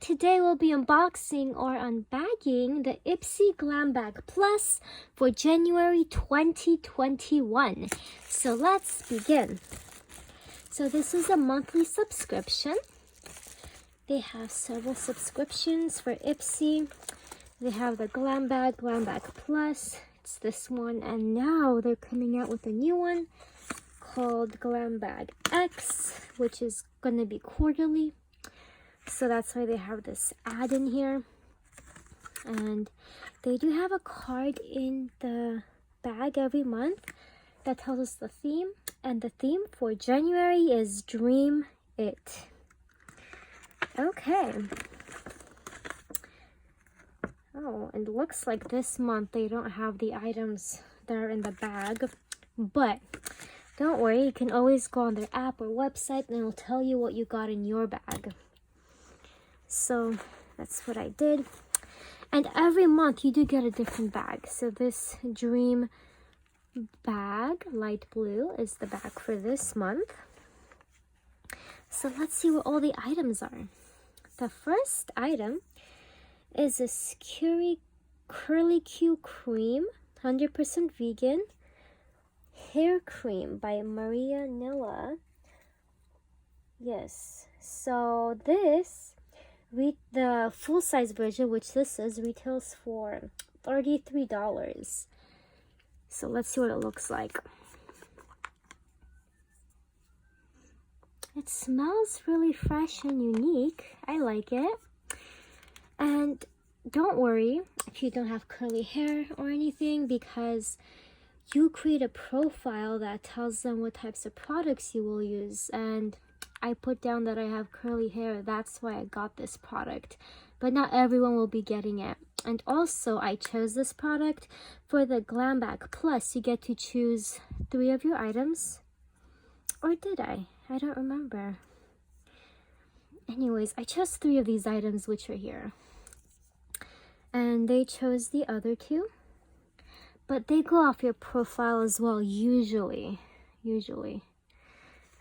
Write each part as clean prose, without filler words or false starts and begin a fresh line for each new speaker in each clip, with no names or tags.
today we'll be unboxing or unbagging the Ipsy Glam Bag Plus for January 2021. So let's begin. So this is a monthly subscription. They have several subscriptions for Ipsy. They have the Glam Bag Plus. It's this one, and now they're coming out with a new one called Glam Bag X, which is gonna be quarterly. So that's why they have this ad in here. And they do have a card in the bag every month that tells us the theme. And the theme for January is Dream It. Okay. Oh, and it looks like this month they don't have the items that are in the bag. But don't worry, you can always go on their app or website and it'll tell you what you got in your bag. So that's what I did. And every month you do get a different bag. So this Dream bag, light blue, is the bag for this month. So let's see what all the items are. The first item is this Curly Q Cream, 100% vegan hair cream by Maria Nilla. Yes, so this, the full-size version, which this is, retails for $33. So let's see what it looks like. It smells really fresh and unique. I like it. And don't worry if you don't have curly hair or anything, because you create a profile that tells them what types of products you will use. And I put down that I have curly hair. That's why I got this product. But not everyone will be getting it. And also, I chose this product for the Glam Bag Plus. You get to choose 3 of your items. Or did I? I don't remember. Anyways, I chose 3 of these items, which are here. And they chose the other 2. But they go off your profile as well, usually.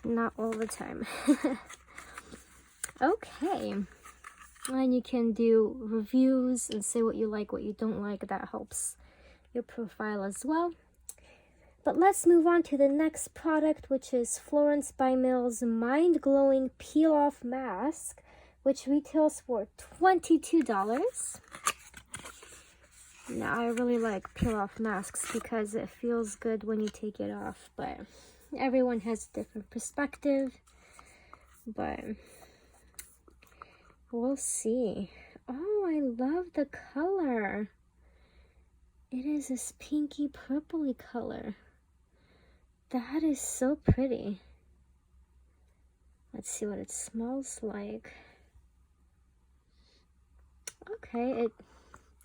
Not all the time. Okay. And you can do reviews and say what you like, what you don't like. That helps your profile as well. But let's move on to the next product, which is Florence by Mills Mind Glowing Peel Off Mask, which retails for $22. Now, I really like peel off masks because it feels good when you take it off, but everyone has a different perspective. But we'll see. Oh, I love the color. It is this pinky purpley color. That is so pretty. Let's see what it smells like. Okay, it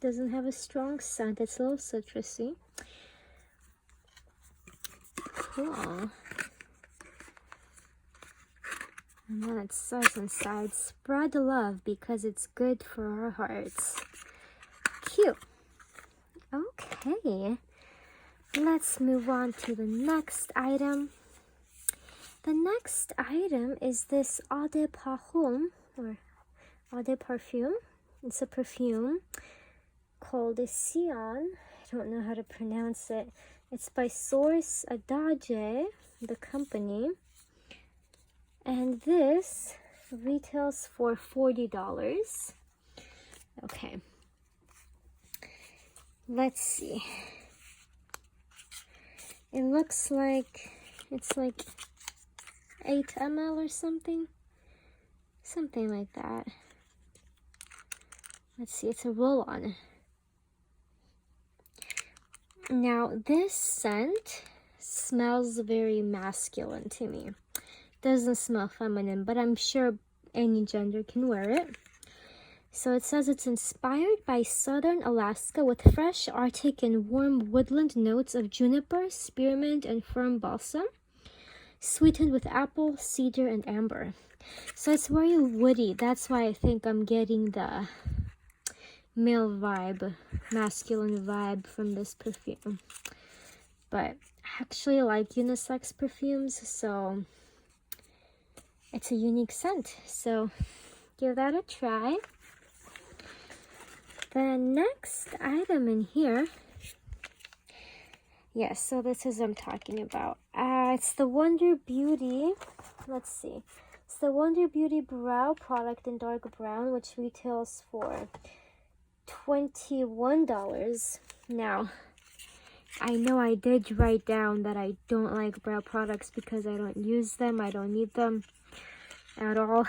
doesn't have a strong scent. It's a little citrusy. Cool. And then it says inside, spread love because it's good for our hearts. Cute. Okay. Let's move on to the next item. The next item is this Eau de Parfum, or Eau de Parfum. It's a perfume called Seon. I don't know how to pronounce it. It's by Source Adage, the company. And this retails for $40. Okay. Let's see. It looks like it's like 8 ml or something. Something like that. Let's see, it's a roll-on. Now, this scent smells very masculine to me. Doesn't smell feminine, but I'm sure any gender can wear it. So it says it's inspired by southern Alaska with fresh Arctic and warm woodland notes of juniper, spearmint, and fern balsam, sweetened with apple, cedar, and amber. So it's very woody. That's why I think I'm getting the male vibe, masculine vibe from this perfume. But I actually like unisex perfumes, so it's a unique scent. So give that a try. The next item in here, yes, so this is what I'm talking about. It's the Wonder Beauty, let's see. It's the Wonder Beauty Brow product in dark brown, which retails for $21. Now, I know I did write down that I don't like brow products because I don't use them. I don't need them at all.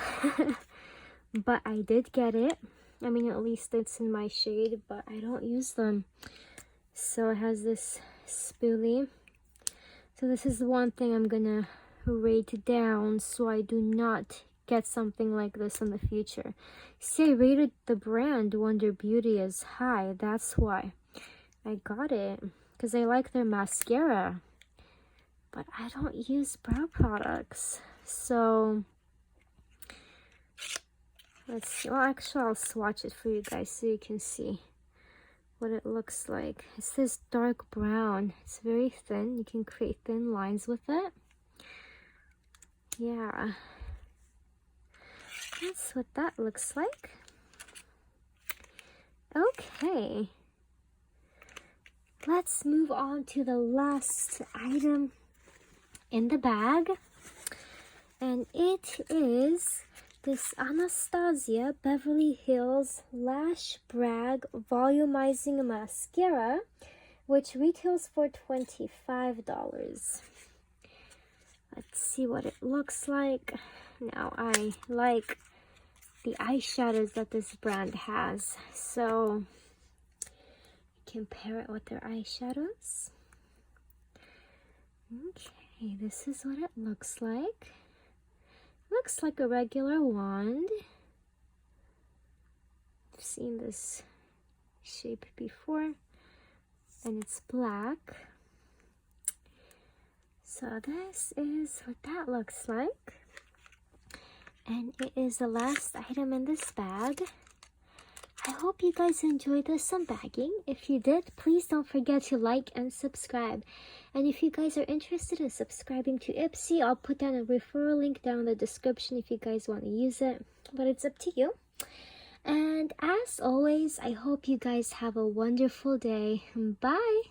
But I did get it. I mean, at least it's in my shade, but I don't use them. So it has this spoolie. So this is the one thing I'm gonna rate down so I do not get something like this in the future. See, I rated the brand Wonder Beauty as high. That's why I got it, because I like their mascara. But I don't use brow products. So let's see. Well, actually, I'll swatch it for you guys so you can see what it looks like. It's this dark brown. It's very thin. You can create thin lines with it. Yeah. That's what that looks like. Okay. Let's move on to the last item in the bag. And it is this Anastasia Beverly Hills Lash Brag Volumizing Mascara, which retails for $25. Let's see what it looks like. Now, I like the eyeshadows that this brand has, so compare it with their eyeshadows. Okay, this is what it looks like. Looks like a regular wand. I've seen this shape before, and it's black. So this is what that looks like. And it is the last item in this bag. I hope you guys enjoyed this unbagging. If you did, please don't forget to like and subscribe. And if you guys are interested in subscribing to Ipsy, I'll put down a referral link down in the description if you guys want to use it. But it's up to you. And as always, I hope you guys have a wonderful day. Bye!